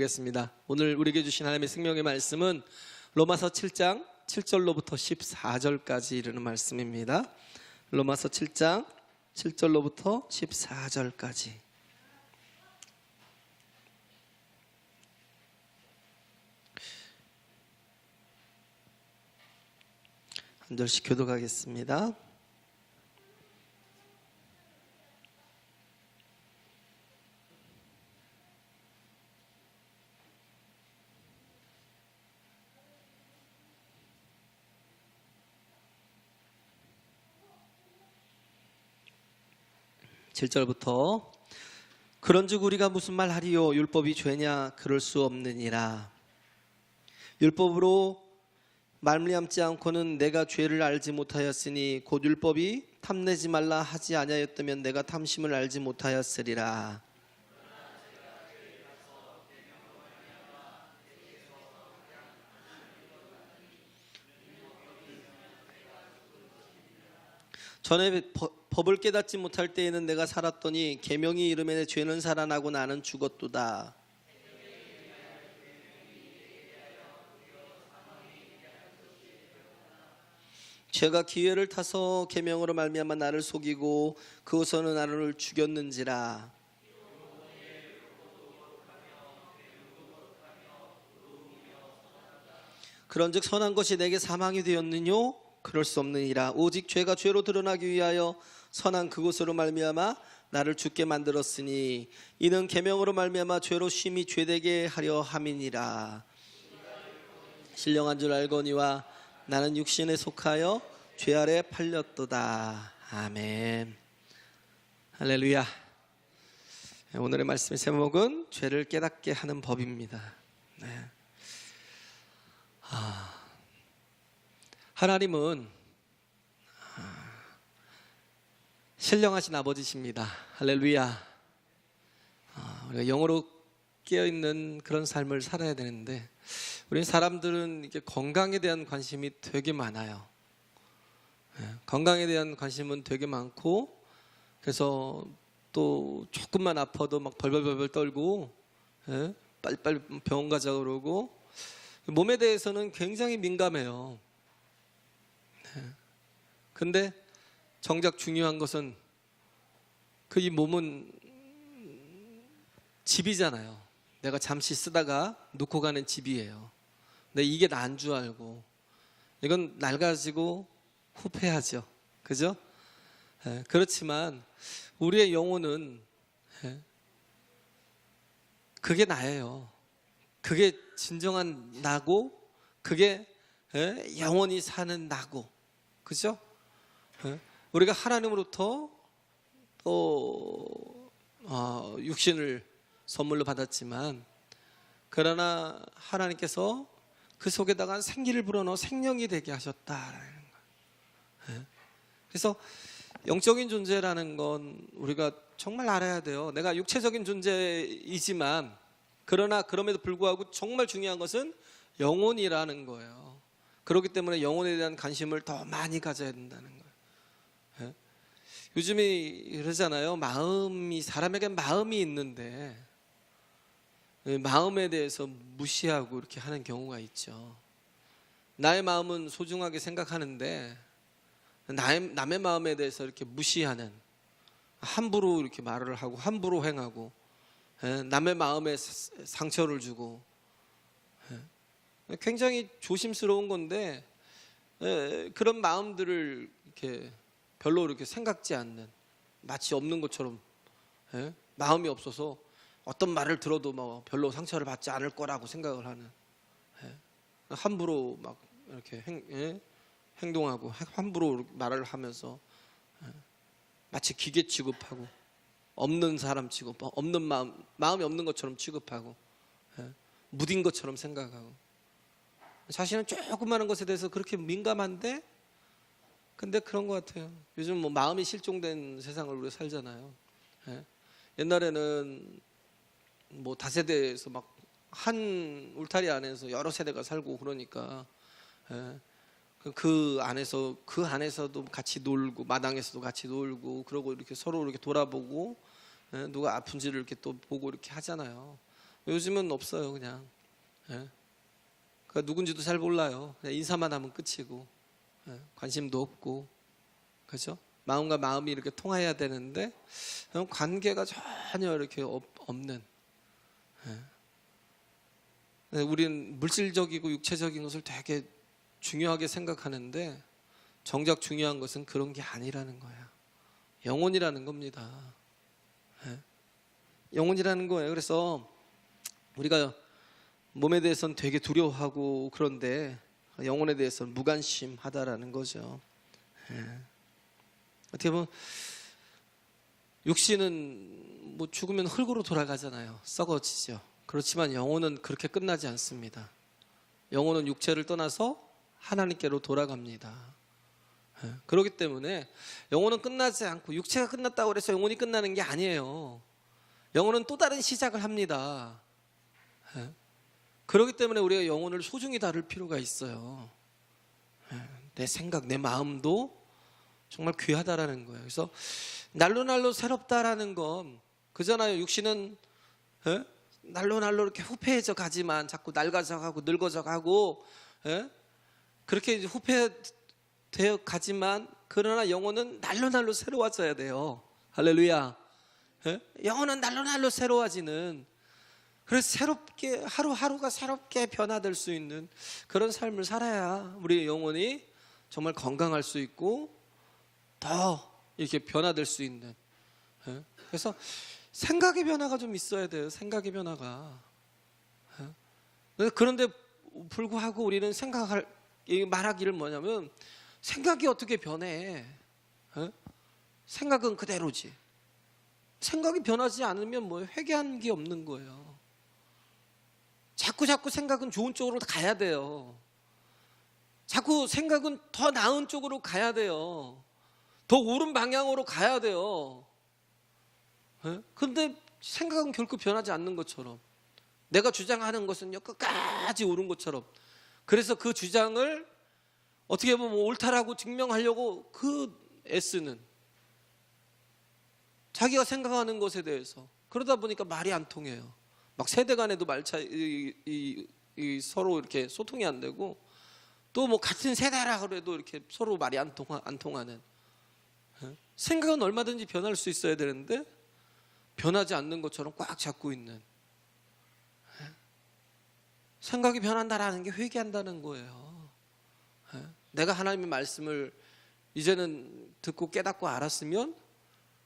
보겠습니다. 오늘 우리에게 주신 하나님의 생명의 말씀은 로마서 7장 7절로부터 14절까지 이르는 말씀입니다. 로마서 7장 7절로부터 14절까지. 한 절씩 교독하겠습니다. 칠 절부터 그런즉 우리가 무슨 말 하리요 율법이 죄냐 그럴 수 없느니라. 율법으로 말미암지 않고는 내가 죄를 알지 못하였으니 곧 율법이 탐내지 말라 하지 아니하였다면 내가 탐심을 알지 못하였으리라. 전에 법을 깨닫지 못할 때에는 내가 살았더니 계명이 이름에 죄는 살아나고 나는 죽었도다. 죄가 기회를 타서 계명으로 말미암아 나를 속이고 그것으로 나를 죽였는지라. 그런즉 선한 것이 내게 사망이 되었느뇨 그럴 수 없느니라. 오직 죄가 죄로 드러나기 위하여 선한 그것으로 말미암아 나를 죽게 만들었으니 이는 계명으로 말미암아 죄로 심히 죄되게 하려 함이니라. 신령한 줄 알거니와 나는 육신에 속하여 죄 아래 팔렸도다. 아멘. 할렐루야. 오늘의 말씀의 제목은 죄를 깨닫게 하는 법입니다. 네. 하나님은 신령하신 아버지십니다. 할렐루야. 우리가 영으로 깨어있는 그런 삶을 살아야 되는데 우리 사람들은 이렇게 건강에 대한 관심이 되게 많아요. 건강에 대한 관심은 되게 많고 그래서 또 조금만 아파도 막 벌벌벌 떨고 빨리빨리 병원 가자 그러고 몸에 대해서는 굉장히 민감해요. 근데 정작 중요한 것은 그 이 몸은 집이잖아요. 내가 잠시 쓰다가 놓고 가는 집이에요. 근데 이게 난 줄 알고 이건 낡아지고 후패하죠. 그죠? 그렇지만 우리의 영혼은 그게 나예요. 그게 진정한 나고 그게 영원히 사는 나고 그죠? 우리가 하나님으로부터 또 육신을 선물로 받았지만 그러나 하나님께서 그 속에다가 생기를 불어넣어 생명이 되게 하셨다라는 거예요. 그래서 영적인 존재라는 건 우리가 정말 알아야 돼요. 내가 육체적인 존재이지만 그러나 그럼에도 불구하고 정말 중요한 것은 영혼이라는 거예요. 그렇기 때문에 영혼에 대한 관심을 더 많이 가져야 된다는 거예요. 요즘에 이러잖아요. 사람에게 마음이 있는데 마음에 대해서 무시하고 이렇게 하는 경우가 있죠. 나의 마음은 소중하게 생각하는데 남의 마음에 대해서 이렇게 무시하는, 함부로 이렇게 말을 하고 함부로 행하고 남의 마음에 상처를 주고 굉장히 조심스러운 건데 그런 마음들을 이렇게 별로 이렇게 생각지 않는, 마치 없는 것처럼 마음이 없어서 어떤 말을 들어도 뭐 별로 상처를 받지 않을 거라고 생각을 하는, 함부로 막 이렇게 행동하고 함부로 말을 하면서 마치 기계 취급하고 없는 사람 취급, 없는 마음이 없는 것처럼 취급하고 무딘 것처럼 생각하고 자신은 조그마한 것에 대해서 그렇게 민감한데 근데 그런 것 같아요. 요즘 뭐 마음이 실종된 세상을 우리가 살잖아요. 옛날에는 뭐 다세대에서 막 한 울타리 안에서 여러 세대가 살고 그러니까 그 안에서도 같이 놀고 마당에서도 같이 놀고 그러고 이렇게 서로 이렇게 돌아보고 누가 아픈지를 이렇게 또 보고 이렇게 하잖아요. 요즘은 없어요. 그냥 그 누군지도 잘 몰라요. 그냥 인사만 하면 끝이고 관심도 없고, 그렇죠? 마음과 마음이 이렇게 통해야 되는데 관계가 전혀 이렇게 없는. 우리는 물질적이고 육체적인 것을 되게 중요하게 생각하는데 정작 중요한 것은 그런 게 아니라는 거야. 영혼이라는 겁니다. 영혼이라는 거예요. 그래서 우리가 몸에 대해서는 되게 두려워하고 그런데 영혼에 대해서는 무관심하다라는 거죠. 어떻게 보면 육신은 뭐 죽으면 흙으로 돌아가잖아요. 썩어지죠. 그렇지만 영혼은 그렇게 끝나지 않습니다. 영혼은 육체를 떠나서 하나님께로 돌아갑니다. 그렇기 때문에 영혼은 끝나지 않고, 육체가 끝났다고 해서 영혼이 끝나는 게 아니에요. 영혼은 또 다른 시작을 합니다. 그렇기 때문에 우리가 영혼을 소중히 다룰 필요가 있어요. 내 생각, 내 마음도 정말 귀하다라는 거예요. 그래서 날로 새롭다라는 건 그잖아요. 육신은 날로 이렇게 후패해져 가지만 자꾸 낡아져 가고 늙어져 가고 그렇게 후패되어 가지만, 그러나 영혼은 날로 새로워져야 돼요. 할렐루야. 영혼은 날로 새로워지는, 그래서 새롭게 하루하루가 새롭게 변화될 수 있는 그런 삶을 살아야 우리의 영혼이 정말 건강할 수 있고 더 이렇게 변화될 수 있는. 그래서 생각의 변화가 좀 있어야 돼요. 생각의 변화가. 그런데 불구하고 우리는 말하기를 뭐냐면, 생각이 어떻게 변해? 생각은 그대로지. 생각이 변하지 않으면 뭐 회개한 게 없는 거예요. 자꾸 생각은 좋은 쪽으로 가야 돼요. 자꾸 생각은 더 나은 쪽으로 가야 돼요. 더 옳은 방향으로 가야 돼요. 그런데 생각은 결코 변하지 않는 것처럼, 내가 주장하는 것은요 끝까지 옳은 것처럼, 그래서 그 주장을 어떻게 보면 옳다라고 증명하려고 애쓰는, 자기가 생각하는 것에 대해서. 그러다 보니까 말이 안 통해요. 막 세대 간에도 서로 이렇게 소통이 안 되고, 또 뭐 같은 세대라 그래도 이렇게 서로 말이 안 통하는. 생각은 얼마든지 변할 수 있어야 되는데 변하지 않는 것처럼 꽉 잡고 있는. 생각이 변한다라는 게 회개한다는 거예요. 내가 하나님의 말씀을 이제는 듣고 깨닫고 알았으면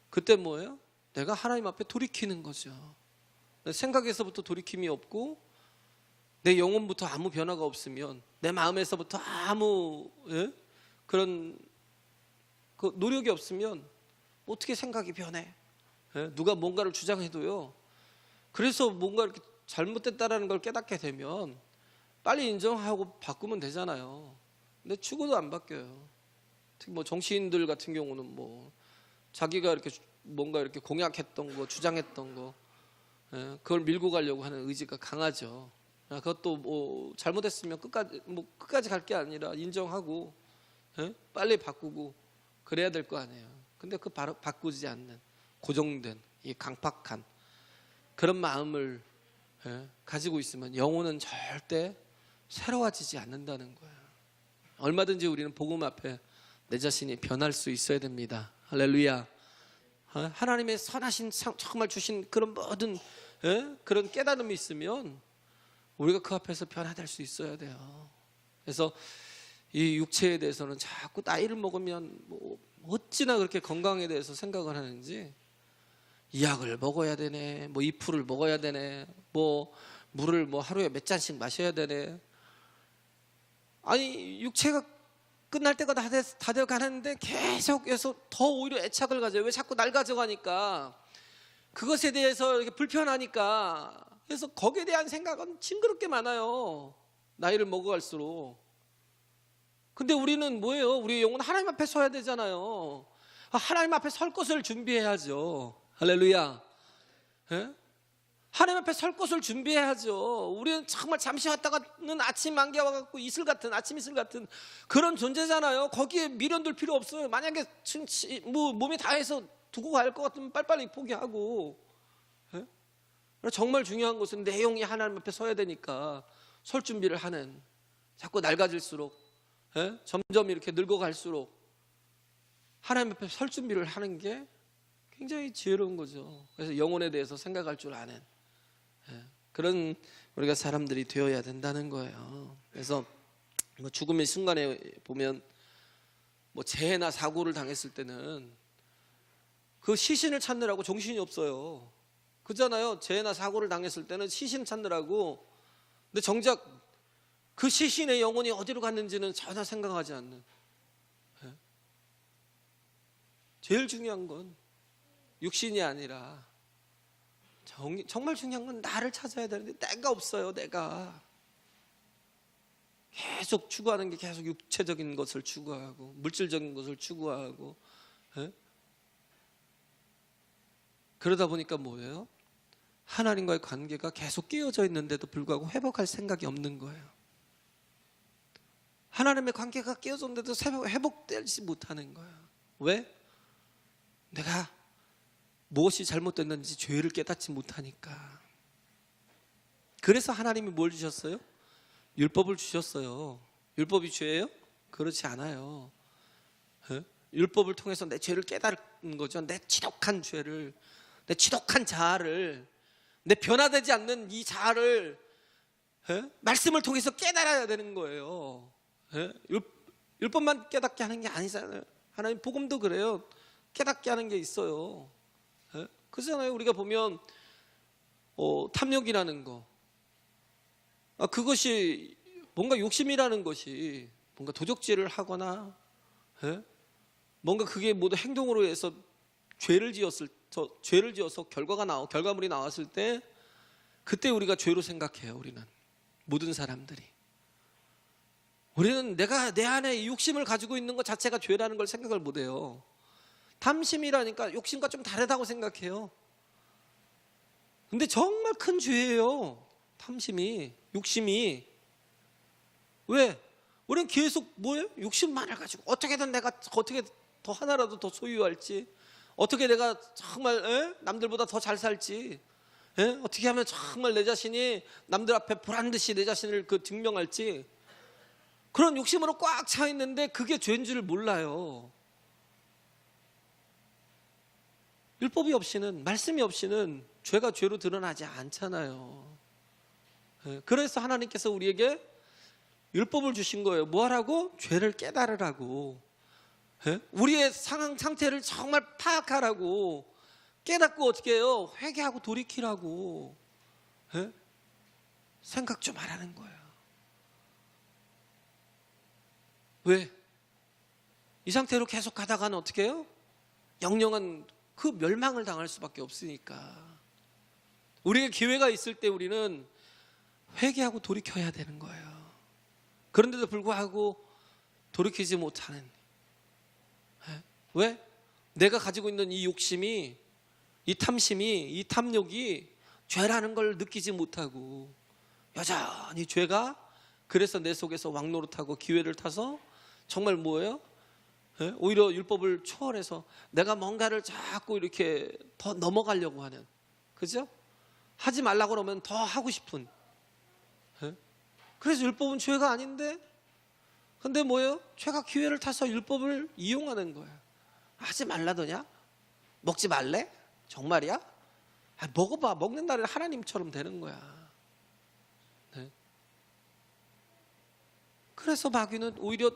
그때 뭐예요? 내가 하나님 앞에 돌이키는 거죠. 생각에서부터 돌이킴이 없고 내 영혼부터 아무 변화가 없으면, 내 마음에서부터 아무 그런 노력이 없으면 어떻게 생각이 변해? 누가 뭔가를 주장해도요. 그래서 뭔가 이렇게 잘못됐다라는 걸 깨닫게 되면 빨리 인정하고 바꾸면 되잖아요. 근데 죽어도 안 바뀌어요. 특히 뭐 정치인들 같은 경우는 뭐 자기가 이렇게 뭔가 이렇게 공약했던 거, 주장했던 거, 그걸 밀고 가려고 하는 의지가 강하죠. 그것도 뭐 잘못했으면 끝까지 갈 게 아니라 인정하고 빨리 바꾸고 그래야 될 거 아니에요. 근데 바로 바꾸지 않는 고정된 이 강팍한 그런 마음을 가지고 있으면 영혼은 절대 새로워지지 않는다는 거예요. 얼마든지 우리는 복음 앞에 내 자신이 변할 수 있어야 됩니다. 할렐루야. 하나님의 선하신 정말 주신 그런 모든 그런 깨달음이 있으면 우리가 그 앞에서 변화될 수 있어야 돼요. 그래서 이 육체에 대해서는 자꾸 나이를 먹으면 뭐 어찌나 그렇게 건강에 대해서 생각을 하는지, 이 약을 먹어야 되네, 뭐 이 풀을 먹어야 되네, 뭐 물을 뭐 하루에 몇 잔씩 마셔야 되네. 아니 육체가 끝날 때가 다 되어 가는데 계속해서 더 오히려 애착을 가져요. 왜 자꾸 날 가져가니까, 그것에 대해서 이렇게 불편하니까. 그래서 거기에 대한 생각은 징그럽게 많아요. 나이를 먹어갈수록. 근데 우리는 뭐예요? 우리 영혼 하나님 앞에 서야 되잖아요. 하나님 앞에 설 것을 준비해야죠. 할렐루야. 하나님 앞에 설 것을 준비해야죠. 우리는 정말 잠시 왔다가는 아침 안개 와갖고 아침 이슬 같은 그런 존재잖아요. 거기에 미련둘 필요 없어요. 만약에 몸이 다해서 두고 갈 것 같으면 빨리빨리 포기하고. 정말 중요한 것은 내용이 하나님 앞에 서야 되니까 설 준비를 하는, 자꾸 낡아질수록 점점 이렇게 늙어갈수록 하나님 앞에 설 준비를 하는 게 굉장히 지혜로운 거죠. 그래서 영혼에 대해서 생각할 줄 아는 그런 우리가 사람들이 되어야 된다는 거예요. 그래서 뭐 죽음의 순간에 보면 뭐 재해나 사고를 당했을 때는 그 시신을 찾느라고 정신이 없어요. 그잖아요. 재해나 사고를 당했을 때는 시신 찾느라고. 근데 정작 그 시신의 영혼이 어디로 갔는지는 전혀 생각하지 않는. 제일 중요한 건 육신이 아니라 정말 중요한 건 나를 찾아야 되는데 내가 없어요. 내가 계속 추구하는 게 계속 육체적인 것을 추구하고 물질적인 것을 추구하고 그러다 보니까 뭐예요? 하나님과의 관계가 계속 깨어져 있는데도 불구하고 회복할 생각이 없는 거예요. 하나님의 관계가 깨어졌는데도 회복되지 못하는 거예요. 왜? 내가 무엇이 잘못됐는지 죄를 깨닫지 못하니까. 그래서 하나님이 뭘 주셨어요? 율법을 주셨어요. 율법이 죄예요? 그렇지 않아요. 율법을 통해서 내 죄를 깨닫는 거죠. 내 지독한 죄를, 내 지독한 자아를, 내 변화되지 않는 이 자아를 말씀을 통해서 깨달아야 되는 거예요. 율법만 깨닫게 하는 게 아니잖아요. 하나님 복음도 그래요. 깨닫게 하는 게 있어요. 그렇잖아요. 우리가 보면 탐욕이라는 거, 그것이 뭔가 욕심이라는 것이 뭔가 도적질을 하거나 뭔가 그게 모두 행동으로 해서 죄를 지어서 결과물이 나왔을 때 그때 우리가 죄로 생각해요. 우리는 모든 사람들이. 우리는 내가 내 안에 욕심을 가지고 있는 것 자체가 죄라는 걸 생각을 못해요. 탐심이라니까 욕심과 좀 다르다고 생각해요. 근데 정말 큰 죄예요. 탐심이, 욕심이. 왜? 우리는 계속 뭐예요? 욕심만을 가지고 어떻게든 내가 어떻게 더 하나라도 더 소유할지, 어떻게 내가 정말 남들보다 더 잘 살지, 어떻게 하면 정말 내 자신이 남들 앞에 보란듯이 내 자신을 증명할지, 그런 욕심으로 꽉 차 있는데 그게 죄인 줄 몰라요. 율법이 없이는, 말씀이 없이는 죄가 죄로 드러나지 않잖아요. 그래서 하나님께서 우리에게 율법을 주신 거예요. 뭐 하라고? 죄를 깨달으라고. 우리의 상태를 정말 파악하라고. 깨닫고 어떻게 해요? 회개하고 돌이키라고. 생각 좀 하라는 거예요. 왜? 이 상태로 계속 가다가는 어떻게 해요? 영영한 그 멸망을 당할 수밖에 없으니까. 우리가 기회가 있을 때 우리는 회개하고 돌이켜야 되는 거예요. 그런데도 불구하고 돌이키지 못하는. 왜? 내가 가지고 있는 이 욕심이, 이 탐심이, 이 탐욕이 죄라는 걸 느끼지 못하고 여전히 죄가 그래서 내 속에서 왕노릇하고 기회를 타서 정말 뭐예요? 오히려 율법을 초월해서 내가 뭔가를 자꾸 이렇게 더 넘어가려고 하는, 그죠? 하지 말라고 그러면 더 하고 싶은. 그래서 율법은 죄가 아닌데, 근데 뭐예요? 죄가 기회를 타서 율법을 이용하는 거예요. 하지 말라더냐? 먹지 말래? 정말이야? 먹어봐. 먹는 날은 하나님처럼 되는 거야. 그래서 마귀는 오히려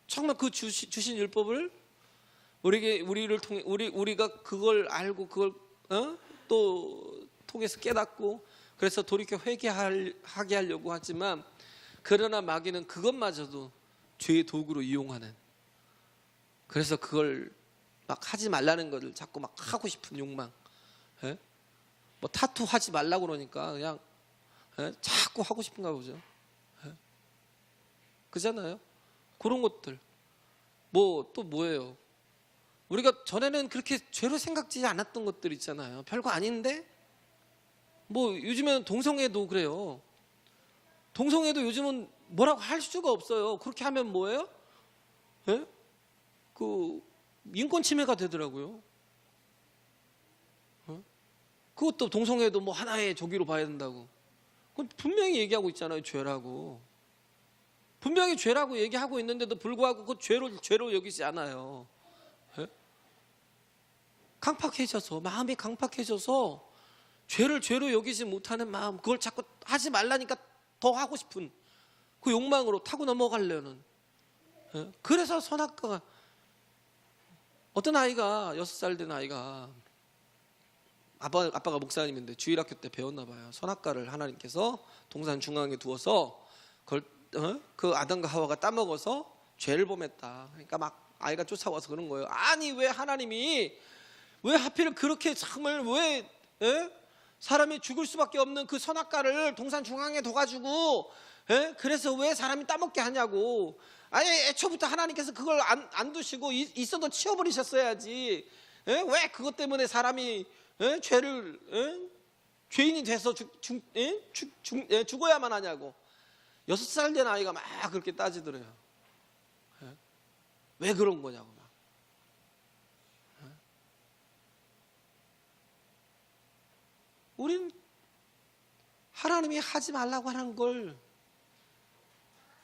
정말 그 주신 율법을 우리를 통해 우리가 그걸 알고 그걸 또 통해서 깨닫고 그래서 돌이켜 회개하게 하려고 하지만, 그러나 마귀는 그것마저도 죄의 도구로 이용하는, 그래서 그걸 막 하지 말라는 것을 자꾸 막 하고 싶은 욕망. 뭐 타투 하지 말라고 그러니까 그냥 자꾸 하고 싶은가 보죠. 그잖아요. 그런 것들. 뭐 또 뭐예요? 우리가 전에는 그렇게 죄로 생각지 않았던 것들 있잖아요. 별거 아닌데 뭐 요즘에는 동성애도 그래요. 동성애도 요즘은 뭐라고 할 수가 없어요. 그렇게 하면 뭐예요? 그 인권 침해가 되더라고요. 그것도 동성애도 뭐 하나의 조기로 봐야 된다고. 그건 분명히 얘기하고 있잖아요. 죄라고. 분명히 죄라고 얘기하고 있는데도 불구하고 그 죄로 여기지 않아요. 예? 강팍해져서, 마음이 강팍해져서 죄를 죄로 여기지 못하는 마음, 그걸 자꾸 하지 말라니까 더 하고 싶은 그 욕망으로 타고 넘어가려는. 예? 그래서 선악과가, 어떤 아이가 6살 된 아이가 아빠가 목사님인데 주일학교 때 배웠나 봐요. 선악과를 하나님께서 동산 중앙에 두어서 그걸 그 아담과 하와가 따먹어서 죄를 범했다. 그러니까 막 아이가 쫓아와서 그런 거예요. 아니 왜 하나님이 왜 하필 그렇게 정말 왜 사람이 죽을 수밖에 없는 그 선악과를 동산 중앙에 둬가지고 그래서 왜 사람이 따먹게 하냐고. 아니 애초부터 하나님께서 그걸 안 두시고 있어도 치워버리셨어야지. 왜 그것 때문에 사람이 죄인이 돼서 죽어야만 하냐고. 6살 된 아이가 막 그렇게 따지더래요. 왜 그런 거냐고 막. 우린 하나님이 하지 말라고 하는 걸,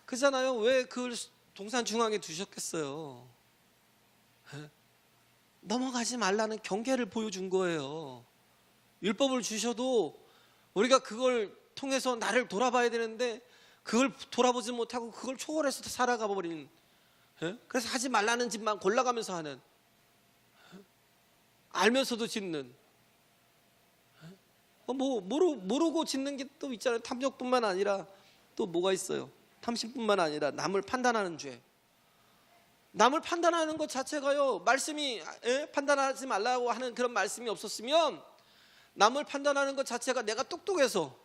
그잖아요. 왜 그걸 동산 중앙에 두셨겠어요? 넘어가지 말라는 경계를 보여준 거예요. 율법을 주셔도 우리가 그걸 통해서 나를 돌아봐야 되는데 그걸 돌아보지 못하고 그걸 초월해서 살아가 버린. 그래서 하지 말라는 짓만 골라가면서 하는, 알면서도 짓는, 모르고 짓는 게 또 있잖아요. 탐욕뿐만 아니라 또 뭐가 있어요? 탐심뿐만 아니라 남을 판단하는 죄. 남을 판단하는 것 자체가요, 말씀이 판단하지 말라고 하는 그런 말씀이 없었으면 남을 판단하는 것 자체가 내가 똑똑해서,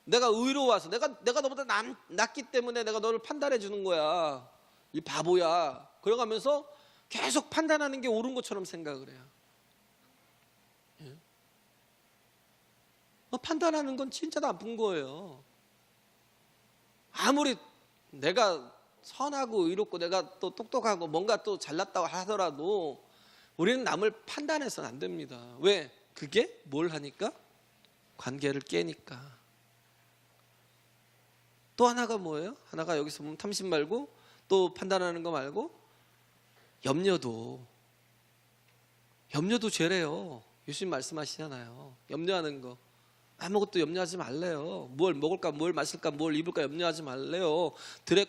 내가 의로워서, 내가 너보다 낫기 때문에 내가 너를 판단해 주는 거야, 이 바보야, 그러가면서 계속 판단하는 게 옳은 것처럼 생각을 해요. 판단하는 건 진짜 나쁜 거예요. 아무리 내가 선하고 의롭고 내가 또 똑똑하고 뭔가 또 잘났다고 하더라도 우리는 남을 판단해서는 안 됩니다. 왜? 그게 뭘 하니까? 관계를 깨니까. 또 하나가 뭐예요? 하나가 여기서 보면 탐심 말고 또 판단하는 거 말고 염려도 죄래요. 예수님 말씀하시잖아요. 염려하는 거. 아무것도 염려하지 말래요. 뭘 먹을까, 뭘 마실까, 뭘 입을까 염려하지 말래요. 들에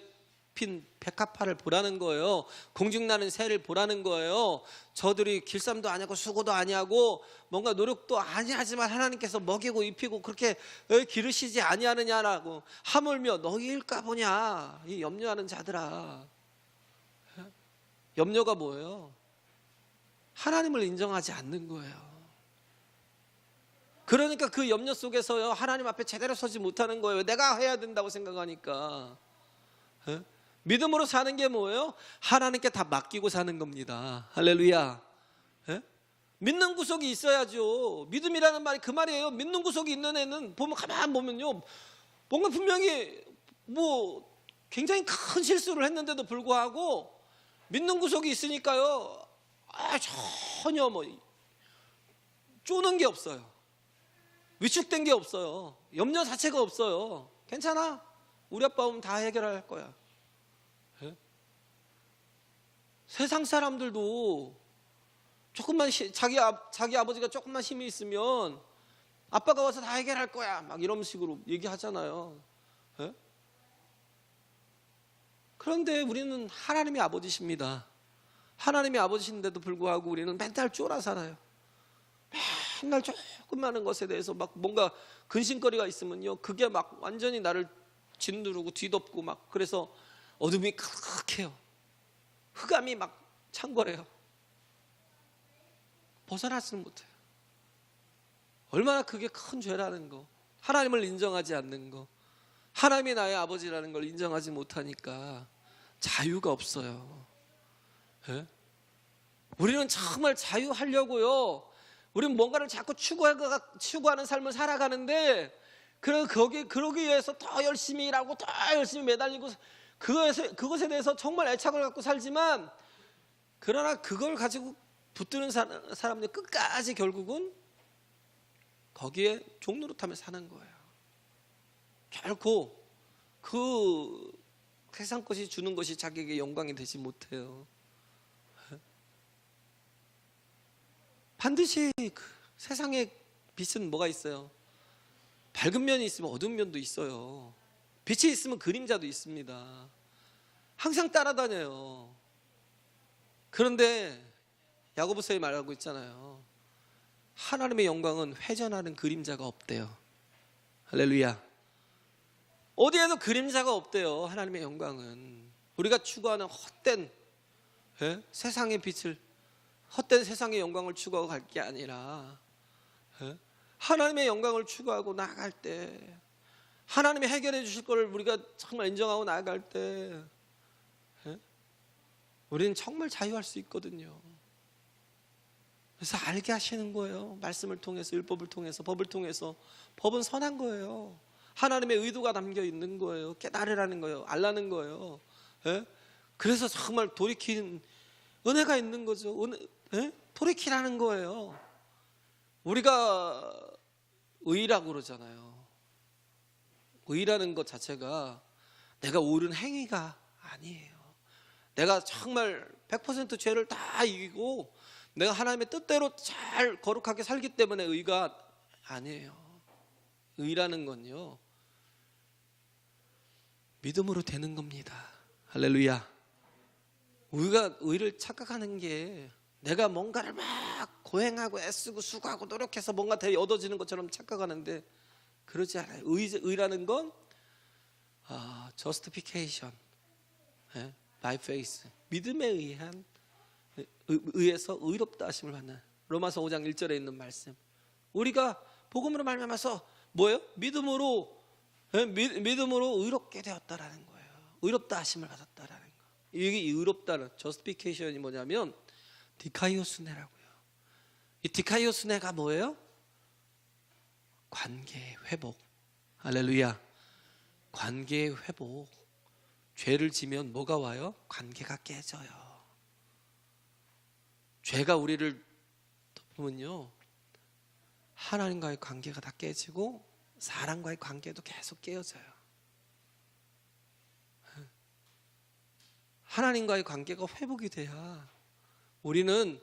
핀 백합화를 보라는 거예요. 공중나는 새를 보라는 거예요. 저들이 길쌈도 아니하고 수고도 아니하고 뭔가 노력도 아니하지만 하나님께서 먹이고 입히고 그렇게 기르시지 아니하느냐라고. 하물며 너희일까 보냐, 이 염려하는 자들아. 염려가 뭐예요? 하나님을 인정하지 않는 거예요. 그러니까 그 염려 속에서요, 하나님 앞에 제대로 서지 못하는 거예요. 내가 해야 된다고 생각하니까. 믿음으로 사는 게 뭐예요? 하나님께 다 맡기고 사는 겁니다. 할렐루야. 믿는 구석이 있어야죠. 믿음이라는 말이 그 말이에요. 믿는 구석이 있는 애는 보면, 가만 보면요, 뭔가 분명히 뭐 굉장히 큰 실수를 했는데도 불구하고 믿는 구석이 있으니까요, 전혀 뭐 쪼는 게 없어요. 위축된 게 없어요. 염려 자체가 없어요. 괜찮아, 우리 아빠 오면 다 해결할 거야. 세상 사람들도 조금만 자기 아버지가 조금만 힘이 있으면 아빠가 와서 다 해결할 거야 막 이런 식으로 얘기하잖아요. 그런데 우리는 하나님의 아버지십니다. 하나님의 아버지신데도 불구하고 우리는 맨날 쫄아 살아요. 맨날 조그마한 것에 대해서 막 뭔가 근심거리가 있으면요, 그게 막 완전히 나를 짓누르고 뒤덮고 막, 그래서 어둠이 가득해요. 흑암이 막 창궐해요. 벗어나지는 못해요. 얼마나 그게 큰 죄라는 거, 하나님을 인정하지 않는 거, 하나님이 나의 아버지라는 걸 인정하지 못하니까 자유가 없어요. 우리는 정말 자유하려고요, 우리는 뭔가를 자꾸 추구하는 삶을 살아가는데, 그러기 위해서 더 열심히 일하고 더 열심히 매달리고 그것에 대해서 정말 애착을 갖고 살지만, 그러나 그걸 가지고 붙드는 사람들 끝까지 결국은 거기에 종노릇하며 사는 거예요. 결코 그 세상 것이 주는 것이 자기에게 영광이 되지 못해요. 반드시 그 세상에 빛은 뭐가 있어요? 밝은 면이 있으면 어두운 면도 있어요. 빛이 있으면 그림자도 있습니다. 항상 따라다녀요. 그런데 야고보서에 말하고 있잖아요. 하나님의 영광은 회전하는 그림자가 없대요. 할렐루야. 어디에도 그림자가 없대요. 하나님의 영광은. 우리가 추구하는 헛된 세상의 빛을, 헛된 세상의 영광을 추구하고 갈 게 아니라 하나님의 영광을 추구하고 나아갈 때, 하나님이 해결해 주실 것을 우리가 정말 인정하고 나아갈 때 우리는 정말 자유할 수 있거든요. 그래서 알게 하시는 거예요. 말씀을 통해서, 율법을 통해서, 법을 통해서. 법은 선한 거예요. 하나님의 의도가 담겨 있는 거예요. 깨달으라는 거예요. 알라는 거예요. 그래서 정말 돌이키는 은혜가 있는 거죠. 돌이키라는 거예요. 우리가 의라고 그러잖아요. 의라는 것 자체가 내가 옳은 행위가 아니에요. 내가 정말 100% 죄를 다 이기고 내가 하나님의 뜻대로 잘 거룩하게 살기 때문에 의가 아니에요. 의라는 건요, 믿음으로 되는 겁니다. 할렐루야. 우리가 의를 착각하는 게 내가 뭔가를 막 고행하고 애쓰고 수고하고 노력해서 뭔가 얻어지는 것처럼 착각하는데 그러지 않아요. 의라는 건 justification, by faith, 믿음에 의한, 의해서 의롭다 하심을 받는, 로마서 5장 1절에 있는 말씀. 우리가 복음으로 말미암아서 뭐예요? 믿음으로 의롭게 되었다라는 거예요. 의롭다 하심을 받았다라는 거. 이게 의롭다는 justification이 뭐냐면 디카이오스네라고요. 이 디카이오스네가 뭐예요? 관계의 회복. 할렐루야. 관계의 회복. 죄를 지면 뭐가 와요? 관계가 깨져요. 죄가 우리를 덮으면요, 하나님과의 관계가 다 깨지고 사람과의 관계도 계속 깨어져요. 하나님과의 관계가 회복이 돼야 우리는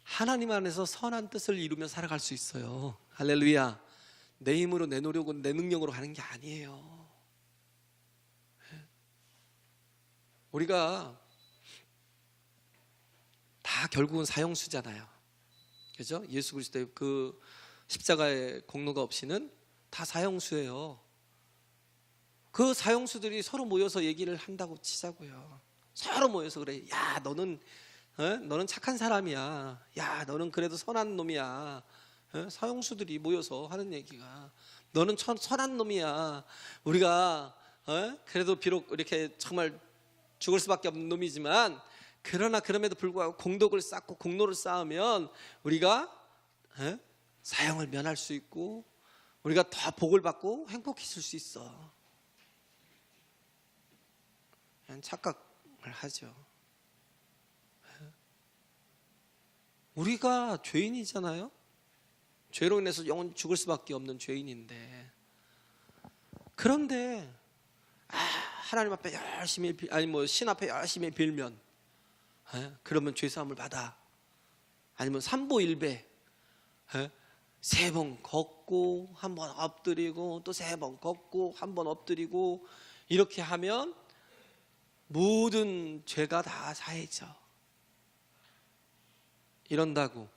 하나님 안에서 선한 뜻을 이루며 살아갈 수 있어요. 할렐루야. 내 힘으로, 내 노력으로, 내 능력으로 가는 게 아니에요. 우리가 다 결국은 사형수잖아요. 그죠? 예수 그리스도의 그 십자가의 공로가 없이는 다 사형수예요. 그 사형수들이 서로 모여서 얘기를 한다고 치자고요. 서로 모여서 그래. 야, 너는 착한 사람이야. 야, 너는 그래도 선한 놈이야. 사형수들이 모여서 하는 얘기가, 너는 선한 놈이야. 우리가 그래도 비록 이렇게 정말 죽을 수밖에 없는 놈이지만, 그러나 그럼에도 불구하고 공덕을 쌓고 공로를 쌓으면 우리가 사형을 면할 수 있고 우리가 더 복을 받고 행복해질 수 있어. 그냥 착각을 하죠. 우리가 죄인이잖아요. 죄로 인해서 영원히 죽을 수밖에 없는 죄인인데, 그런데 하나님 앞에 열심히 신 앞에 열심히 빌면 그러면 죄사함을 받아. 아니면 삼보일배, 세 번 걷고 한 번 엎드리고 또 세 번 걷고 한 번 엎드리고 이렇게 하면 모든 죄가 다 사해져. 이런다고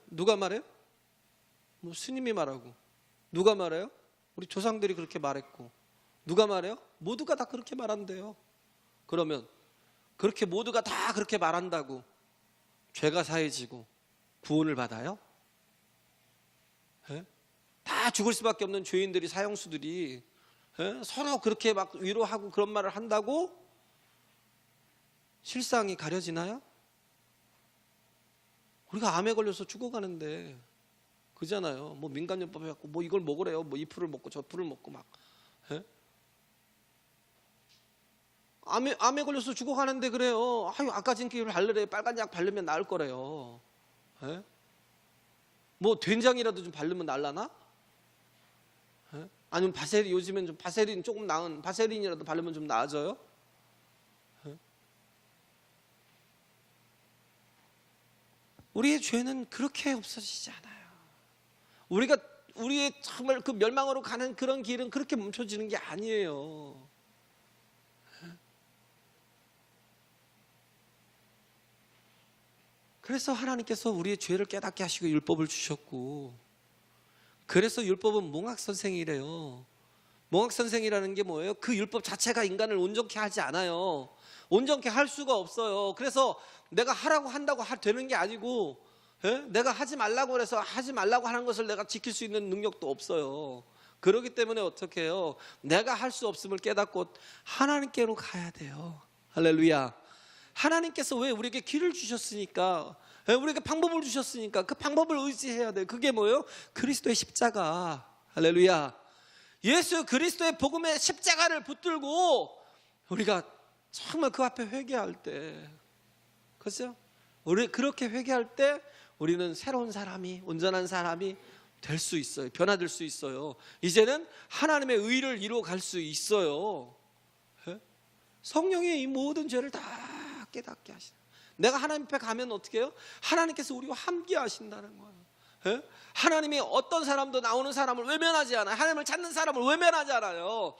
누가 말해요? 뭐 스님이 말하고. 누가 말해요? 우리 조상들이 그렇게 말했고. 누가 말해요? 모두가 다 그렇게 말한대요. 그러면 그렇게 모두가 다 그렇게 말한다고 죄가 사해지고 구원을 받아요? 다 죽을 수밖에 없는 죄인들이, 사형수들이 서로 그렇게 막 위로하고 그런 말을 한다고 실상이 가려지나요? 우리가 암에 걸려서 죽어가는데 그잖아요. 뭐 민간요법 해갖고 뭐 이걸 먹으래요. 뭐 이 풀을 먹고 저 풀을 먹고 막 암에 걸려서 죽어가는데 그래요. 아유, 아까 진기를 바르래. 빨간 약 바르면 나을 거래요. 뭐 된장이라도 좀 바르면 날라나? 예? 아니면 바세린, 요즘엔 좀 바세린 조금 나은 바세린이라도 바르면 좀 나아져요? 예? 우리의 죄는 그렇게 없어지지 않아요. 우리의 정말 그 멸망으로 가는 그런 길은 그렇게 멈춰지는 게 아니에요. 그래서 하나님께서 우리의 죄를 깨닫게 하시고 율법을 주셨고, 그래서 율법은 몽학선생이래요. 몽학선생이라는 게 뭐예요? 그 율법 자체가 인간을 온전케 하지 않아요. 온전케 할 수가 없어요. 그래서 내가 하라고 한다고 되는 게 아니고, 예? 내가 하지 말라고 해서 하지 말라고 하는 것을 내가 지킬 수 있는 능력도 없어요. 그렇기 때문에 어떻게 해요? 내가 할 수 없음을 깨닫고 하나님께로 가야 돼요. 할렐루야. 하나님께서 왜 우리에게 길을 주셨으니까, 우리에게 방법을 주셨으니까 그 방법을 의지해야 돼요. 그게 뭐예요? 그리스도의 십자가. 할렐루야. 예수 그리스도의 복음의 십자가를 붙들고 우리가 정말 그 앞에 회개할 때, 그렇죠? 우리 그렇게 회개할 때 우리는 새로운 사람이, 온전한 사람이 될 수 있어요. 변화될 수 있어요. 이제는 하나님의 의를 이루어 갈 수 있어요. 성령이 이 모든 죄를 다 깨닫게 하시는, 내가 하나님 앞에 가면 어떻게 해요? 하나님께서 우리와 함께 하신다는 거예요. 하나님이 어떤 사람도 나오는 사람을 외면하지 않아요. 하나님을 찾는 사람을 외면하지 않아요.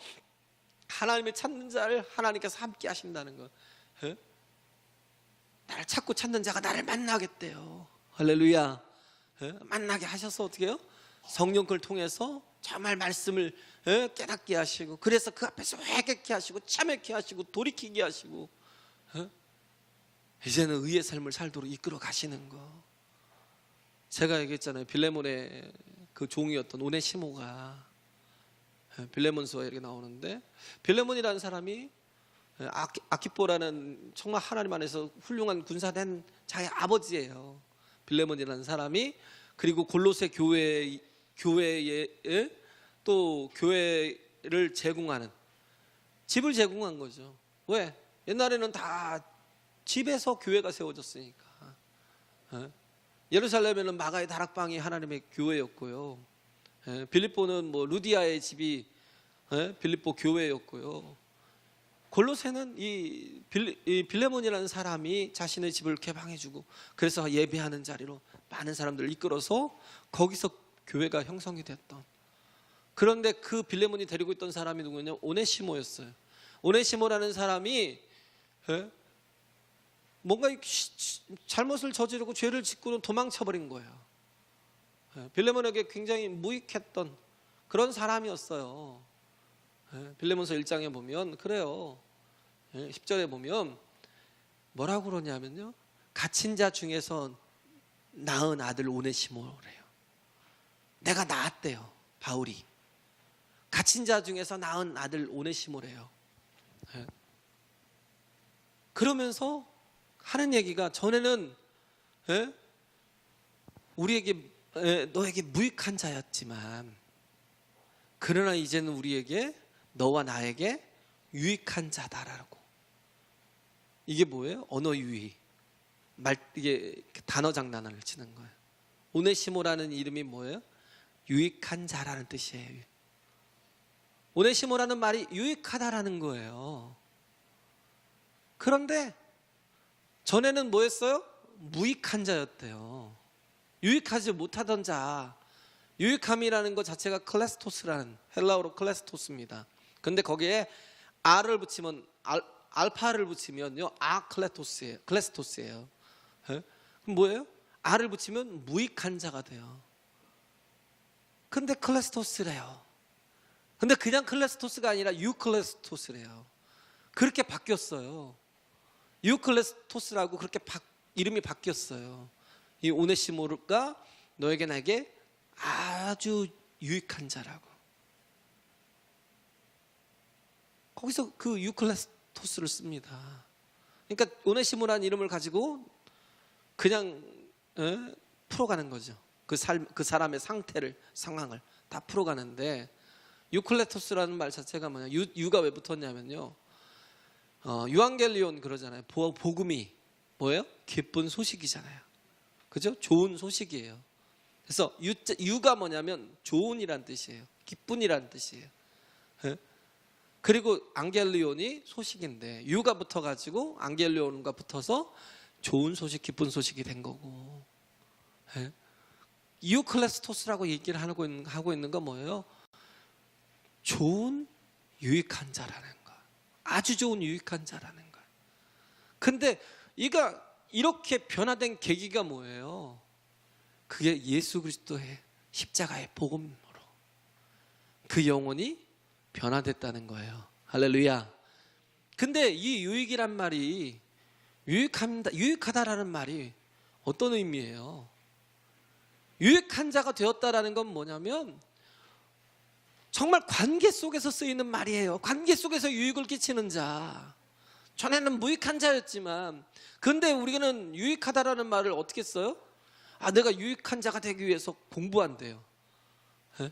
하나님을 찾는 자를 하나님께서 함께 하신다는 거예요. 나를 찾고 찾는 자가 나를 만나겠대요. 할렐루야. 만나게 하셔서 어떻게 해요? 성령을 통해서 정말 말씀을 깨닫게 하시고, 그래서 그 앞에서 회개케 하시고 참회케 하시고 돌이키게 하시고, 이제는 의의 삶을 살도록 이끌어 가시는 거. 제가 얘기했잖아요. 빌레몬의 그 종이었던 오네시모가, 빌레몬서에 이렇게 나오는데, 빌레몬이라는 사람이 아키포라는 정말 하나님 안에서 훌륭한 군사된 자기 아버지예요. 빌레몬이라는 사람이. 그리고 골로새 교회에 또 교회를 제공하는, 집을 제공한 거죠. 왜? 옛날에는 다 집에서 교회가 세워졌으니까. 예루살렘에는 마가의 다락방이 하나님의 교회였고요. 빌립보는 뭐 루디아의 집이 빌립보 교회였고요. 골로새는 이 빌레몬이라는 사람이 자신의 집을 개방해주고, 그래서 예배하는 자리로 많은 사람들을 이끌어서 거기서 교회가 형성이 됐던. 그런데 그 빌레몬이 데리고 있던 사람이 누구냐? 오네시모였어요. 오네시모라는 사람이 뭔가 잘못을 저지르고 죄를 짓고는 도망쳐버린 거예요. 빌레몬에게 굉장히 무익했던 그런 사람이었어요. 빌레몬서 1장에 보면 그래요. 10절에 보면 뭐라고 그러냐면요, 갇힌 자 중에서 낳은 아들 오네시모래요. 내가 낳았대요, 바울이. 갇힌 자 중에서 낳은 아들 오네시모래요. 그러면서 하는 얘기가, 전에는 우리에게 너에게 무익한 자였지만, 그러나 이제는 우리에게, 너와 나에게 유익한 자다라고. 이게 뭐예요? 언어 유희. 이게 단어 장난을 치는 거예요. 오네시모라는 이름이 뭐예요? 유익한 자라는 뜻이에요. 오네시모라는 말이 유익하다라는 거예요. 그런데 전에는 뭐였어요? 무익한 자였대요. 유익하지 못하던 자. 유익함이라는 것 자체가 클레스토스라는, 헬라어로 클레스토스입니다. 근데 거기에 R을 붙이면, 알파를 붙이면요, 클레스토스예요. 그럼 뭐예요? R을 붙이면 무익한 자가 돼요. 근데 클레스토스래요. 근데 그냥 클레스토스가 아니라 유클레스토스래요. 그렇게 바뀌었어요. 유클레스토스라고 그렇게 이름이 바뀌었어요. 이 오네시모가 너에게 나에게 아주 유익한 자라고. 거기서 그 유클레스토스를 씁니다. 그러니까 오네시모라는 이름을 가지고 그냥 풀어가는 거죠. 그 사람의 상황을 다 풀어가는데, 유클레토스라는 말 자체가 뭐냐, 유가 왜 붙었냐면요, 유앙겔리온 그러잖아요. 복음이 뭐예요? 기쁜 소식이잖아요. 그죠? 좋은 소식이에요. 그래서 유가 뭐냐면 좋은이란 뜻이에요. 기쁜이란 뜻이에요. 예? 그리고 안겔리온이 소식인데 유가 붙어가지고 안겔리온과 붙어서 좋은 소식, 기쁜 소식이 된 거고. 예? 이오클레스토스라고 얘기를 하고 있는 건 뭐예요? 좋은 유익한 자라는 거, 아주 좋은 유익한 자라는 거. 근데 이가 이렇게 변화된 계기가 뭐예요? 그게 예수 그리스도의 십자가의 복음으로 그 영혼이 변화됐다는 거예요. 할렐루야. 근데 이 유익이란 말이 유익하다라는 말이 어떤 의미예요? 유익한 자가 되었다라는 건 뭐냐면 정말 관계 속에서 쓰이는 말이에요. 관계 속에서 유익을 끼치는 자. 전에는 무익한 자였지만, 근데 우리는 유익하다라는 말을 어떻게 써요? 내가 유익한 자가 되기 위해서 공부한대요. 예?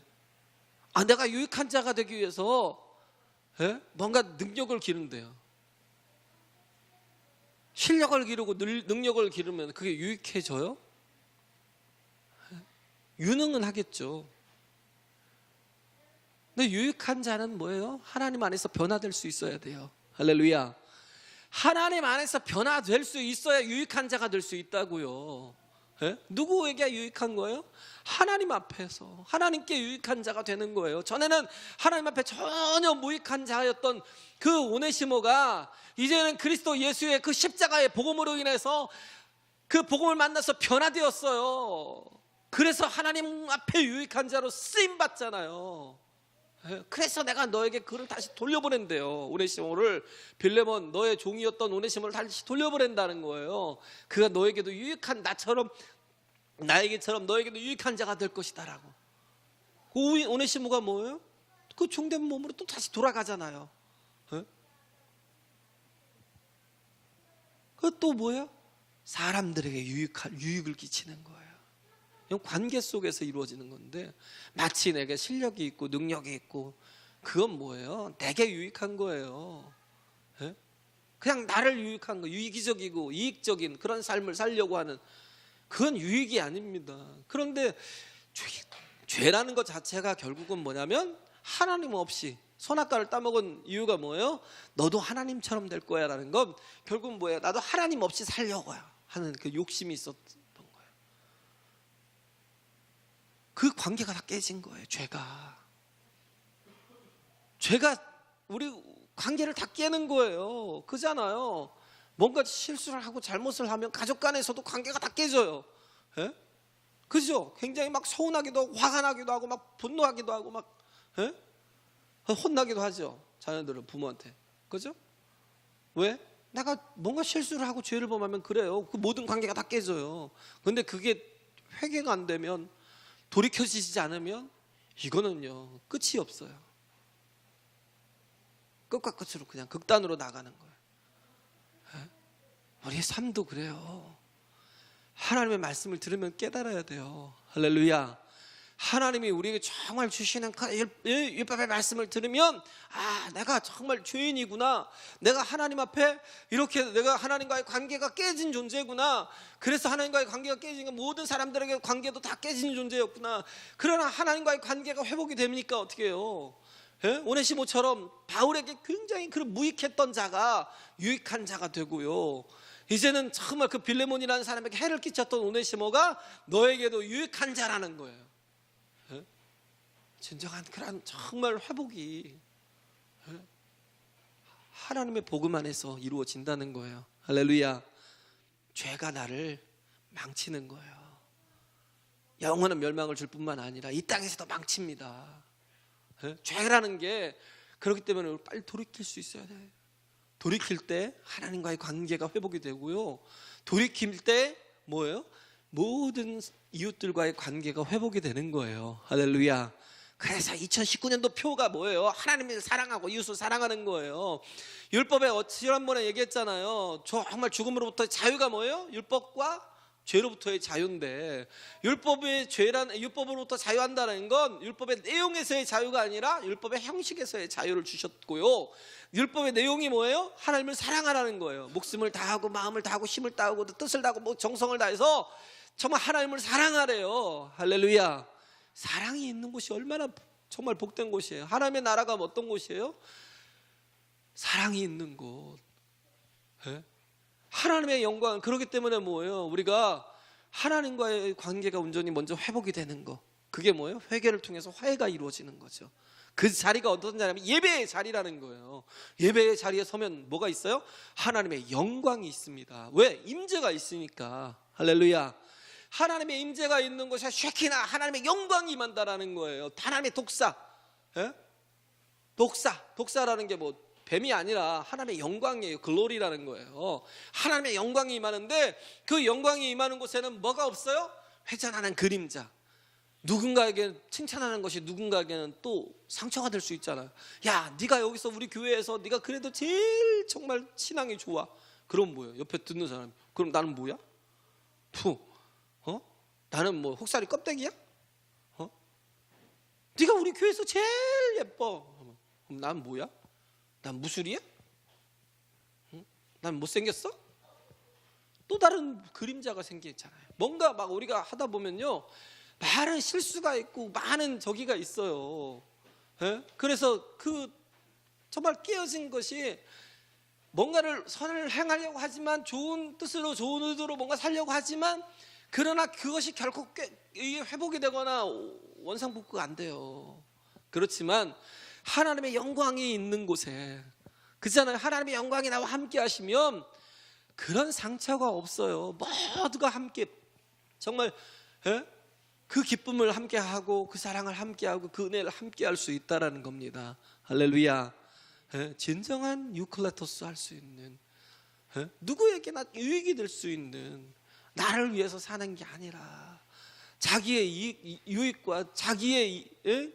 내가 유익한 자가 되기 위해서 뭔가 능력을 기른대요. 실력을 기르고 능력을 기르면 그게 유익해져요? 유능은 하겠죠. 근데 유익한 자는 뭐예요? 하나님 안에서 변화될 수 있어야 돼요. 할렐루야. 하나님 안에서 변화될 수 있어야 유익한 자가 될 수 있다고요. 예? 누구에게 유익한 거예요? 하나님 앞에서 하나님께 유익한 자가 되는 거예요. 전에는 하나님 앞에 전혀 무익한 자였던 그 오네시모가 이제는 그리스도 예수의 그 십자가의 복음으로 인해서 그 복음을 만나서 변화되었어요. 그래서 하나님 앞에 유익한 자로 쓰임 받잖아요. 그래서 내가 너에게 그를 다시 돌려보낸대요. 오네시모를, 빌레몬 너의 종이었던 오네시모를 다시 돌려보낸다는 거예요. 그가 너에게도 유익한 나에게처럼 너에게도 유익한 자가 될 것이다라고. 오네시모가 뭐예요? 그 종된 몸으로 또 다시 돌아가잖아요. 그또 뭐예요? 사람들에게 유익을 끼치는 거예요. 이건 관계 속에서 이루어지는 건데, 마치 내게 실력이 있고 능력이 있고 그건 뭐예요? 내게 유익한 거예요. 그냥 나를 유익한 거, 유기적이고 이익적인 그런 삶을 살려고 하는, 그건 유익이 아닙니다. 그런데 죄라는 것 자체가 결국은 뭐냐면 하나님 없이 선악과를 따먹은 이유가 뭐예요? 너도 하나님처럼 될 거야 라는 건 결국은 뭐예요? 나도 하나님 없이 살려고 하는 그 욕심이 있었던 거예요. 그 관계가 다 깨진 거예요. 죄가 우리 관계를 다 깨는 거예요. 그잖아요. 뭔가 실수를 하고 잘못을 하면 가족 간에서도 관계가 다 깨져요. 예? 그죠? 굉장히 막 서운하기도 하고 화가 나기도 하고 막 분노하기도 하고 막 혼나기도 하죠. 자녀들은 부모한테. 그죠? 왜? 내가 뭔가 실수를 하고 죄를 범하면 그래요. 그 모든 관계가 다 깨져요. 근데 그게 회개가 안 되면, 돌이켜지지 않으면 이거는요 끝이 없어요. 끝과 끝으로 그냥 극단으로 나가는 거예요. 우리의 삶도 그래요. 하나님의 말씀을 들으면 깨달아야 돼요. 할렐루야. 하나님이 우리에게 정말 주시는 율법의 말씀을 들으면 내가 정말 죄인이구나, 내가 하나님 앞에 이렇게 내가 하나님과의 관계가 깨진 존재구나, 그래서 하나님과의 관계가 깨지니까 모든 사람들에게 관계도 다 깨진 존재였구나. 그러나 하나님과의 관계가 회복이 됩니까? 어떻게 해요? 오네시모처럼 바울에게 굉장히 그런 무익했던 자가 유익한 자가 되고요, 이제는 정말 그 빌레몬이라는 사람에게 해를 끼쳤던 오네시모가 너에게도 유익한 자라는 거예요. 진정한 그런 정말 회복이 하나님의 복음 안에서 이루어진다는 거예요. 할렐루야. 죄가 나를 망치는 거예요. 영원한 멸망을 줄 뿐만 아니라 이 땅에서도 망칩니다. 죄라는 게 그렇기 때문에 빨리 돌이킬 수 있어야 돼요. 돌이킬 때 하나님과의 관계가 회복이 되고요, 돌이킬 때 뭐예요? 모든 이웃들과의 관계가 회복이 되는 거예요. 할렐루야. 그래서 2019년도 표가 뭐예요? 하나님을 사랑하고 이웃을 사랑하는 거예요. 율법에 지난번에 얘기했잖아요. 정말 죽음으로부터 자유가 뭐예요? 율법과 죄로부터의 자유인데, 율법으로부터 자유한다는 건 율법의 내용에서의 자유가 아니라 율법의 형식에서의 자유를 주셨고요, 율법의 내용이 뭐예요? 하나님을 사랑하라는 거예요. 목숨을 다하고 마음을 다하고 힘을 다하고 뜻을 다하고 정성을 다해서 정말 하나님을 사랑하래요. 할렐루야. 사랑이 있는 곳이 얼마나 정말 복된 곳이에요. 하나님의 나라가 어떤 곳이에요? 사랑이 있는 곳. 예? 하나님의 영광. 그렇기 때문에 뭐예요? 우리가 하나님과의 관계가 온전히 먼저 회복이 되는 거. 그게 뭐예요? 회개를 통해서 화해가 이루어지는 거죠. 그 자리가 어떤 자리냐면 예배의 자리라는 거예요. 예배의 자리에 서면 뭐가 있어요? 하나님의 영광이 있습니다. 왜? 임재가 있으니까. 할렐루야. 하나님의 임재가 있는 곳에 쉐키나 하나님의 영광이 임한다라는 거예요. 하나님의 독사. 예? 독사라는 게 뭐 뱀이 아니라 하나님의 영광이에요. 글로리라는 거예요. 하나님의 영광이 임하는데 그 영광이 임하는 곳에는 뭐가 없어요? 회전하는 그림자. 누군가에게 칭찬하는 것이 누군가에게는 또 상처가 될 수 있잖아요. 야, 네가 여기서 우리 교회에서 네가 그래도 제일 정말 신앙이 좋아. 그럼 뭐예요? 옆에 듣는 사람이 그럼 나는 뭐야? 나는 뭐 혹사리 껍데기야? 네가 우리 교회에서 제일 예뻐. 그럼 난 뭐야? 난 무술이야? 난 못생겼어? 또 다른 그림자가 생기잖아요. 뭔가 막 우리가 하다 보면요 많은 실수가 있고 많은 저기가 있어요. 예? 그래서 그 정말 깨어진 것이 뭔가를 선을 행하려고 하지만 좋은 뜻으로 좋은 의도로 뭔가 살려고 하지만 그러나 그것이 결코 이게 회복이 되거나 원상복구가 안 돼요. 그렇지만 하나님의 영광이 있는 곳에 그렇잖아요. 하나님의 영광이 나와 함께 하시면 그런 상처가 없어요. 모두가 함께 정말 그 기쁨을 함께 하고 그 사랑을 함께 하고 그 은혜를 함께 할 수 있다라는 겁니다. 할렐루야. 진정한 유클레토스 할 수 있는 누구에게나 유익이 될 수 있는 나를 위해서 사는 게 아니라 자기의 유익과 자기의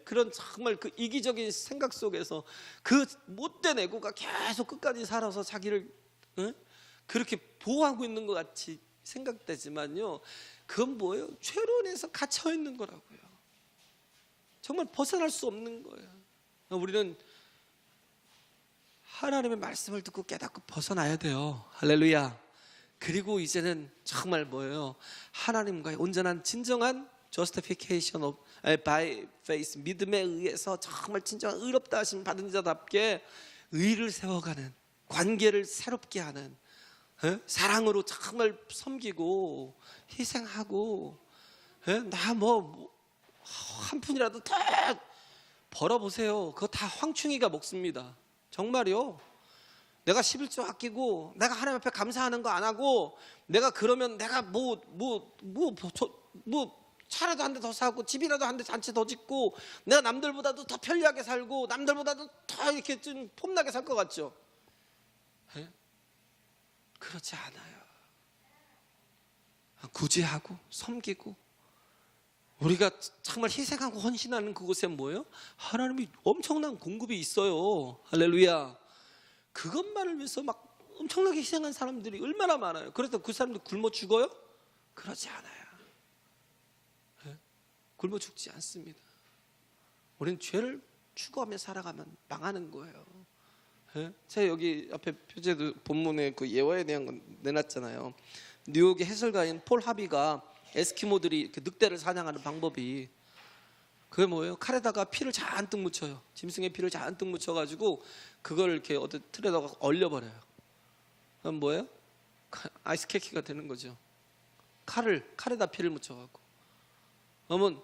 그런 정말 그 이기적인 생각 속에서 그 못된 애고가 계속 끝까지 살아서 자기를 그렇게 보호하고 있는 것 같이 생각되지만요 그건 뭐예요? 죄로 인해서 갇혀 있는 거라고요. 정말 벗어날 수 없는 거예요. 우리는 하나님의 말씀을 듣고 깨닫고 벗어나야 돼요. 할렐루야. 그리고 이제는 정말 뭐예요? 하나님과의 온전한 진정한 justification of by faith 믿음에 의해서 정말 진정한 의롭다 하심 받은 자답게 의를 세워가는 관계를 새롭게 하는 사랑으로 정말 섬기고 희생하고 나 뭐 한 푼이라도 더 벌어보세요. 그거 다 황충이가 먹습니다. 정말요. 내가 11조 아끼고 내가 하나님 앞에 감사하는 거 안 하고 내가 그러면 내가 차라도 한 대 더 사고 집이라도 한 채 더 짓고 내가 남들보다도 더 편리하게 살고 남들보다도 더 이렇게 좀 폼나게 살 것 같죠? 그렇지 않아요. 구제하고 섬기고 우리가 정말 희생하고 헌신하는 그곳에 뭐예요? 하나님이 엄청난 공급이 있어요. 할렐루야. 그것만을 위해서 막 엄청나게 희생한 사람들이 얼마나 많아요. 그래서 그 사람들 굶어 죽어요? 그러지 않아요. 굶어 죽지 않습니다. 우리는 죄를 추구하며 살아가면 망하는 거예요. 제가 여기 앞에 표제도 본문에 그 예화에 대한 건 내놨잖아요. 뉴욕의 해설가인 폴 하비가 에스키모들이 이렇게 늑대를 사냥하는 방법이 그게 뭐예요? 칼에다가 피를 잔뜩 묻혀요. 짐승의 피를 잔뜩 묻혀가지고 그걸 이렇게 어떤 틀에다가 얼려버려요. 그럼 뭐예요? 아이스 케이크가 되는 거죠. 칼에다 피를 묻혀갖고. 그러면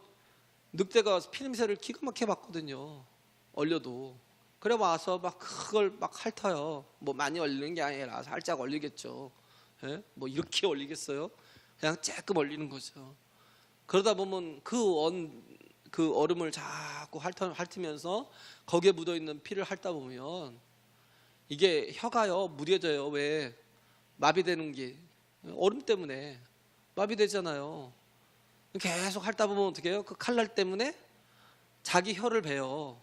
늑대가 피 냄새를 기가 막히게 봤거든요. 얼려도. 그래 와서 막 그걸 막 핥아요. 뭐 많이 얼리는 게 아니라 살짝 얼리겠죠. 뭐 이렇게 얼리겠어요? 그냥 조금 얼리는 거죠. 그러다 보면 그 얼음을 자꾸 핥으면서 거기에 묻어있는 피를 핥다 보면 이게 혀가요 무뎌져요. 왜? 마비되는 게 얼음 때문에 마비되잖아요. 계속 핥다 보면 어떻게 해요? 그 칼날 때문에 자기 혀를 베요.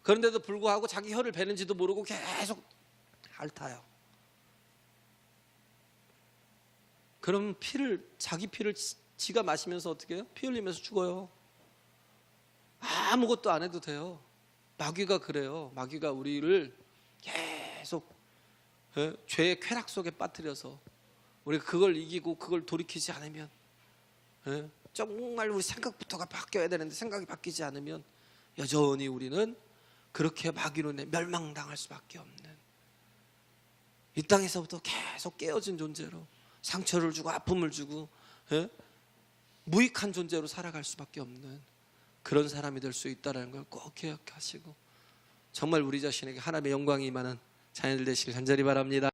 그런데도 불구하고 자기 혀를 베는지도 모르고 계속 핥아요. 그럼 자기 피를 지가 마시면서 어떻게 해요? 피 흘리면서 죽어요. 아무것도 안 해도 돼요. 마귀가 그래요. 마귀가 우리를 계속 죄의 쾌락 속에 빠뜨려서 우리가 그걸 이기고 그걸 돌이키지 않으면 예? 정말 우리 생각부터가 바뀌어야 되는데 생각이 바뀌지 않으면 여전히 우리는 그렇게 마귀로 멸망당할 수밖에 없는, 이 땅에서부터 계속 깨어진 존재로 상처를 주고 아픔을 주고, 예? 무익한 존재로 살아갈 수밖에 없는 그런 사람이 될 수 있다는 걸 꼭 기억하시고, 정말 우리 자신에게 하나님의 영광이 임하는 자녀들 되시길 간절히 바랍니다.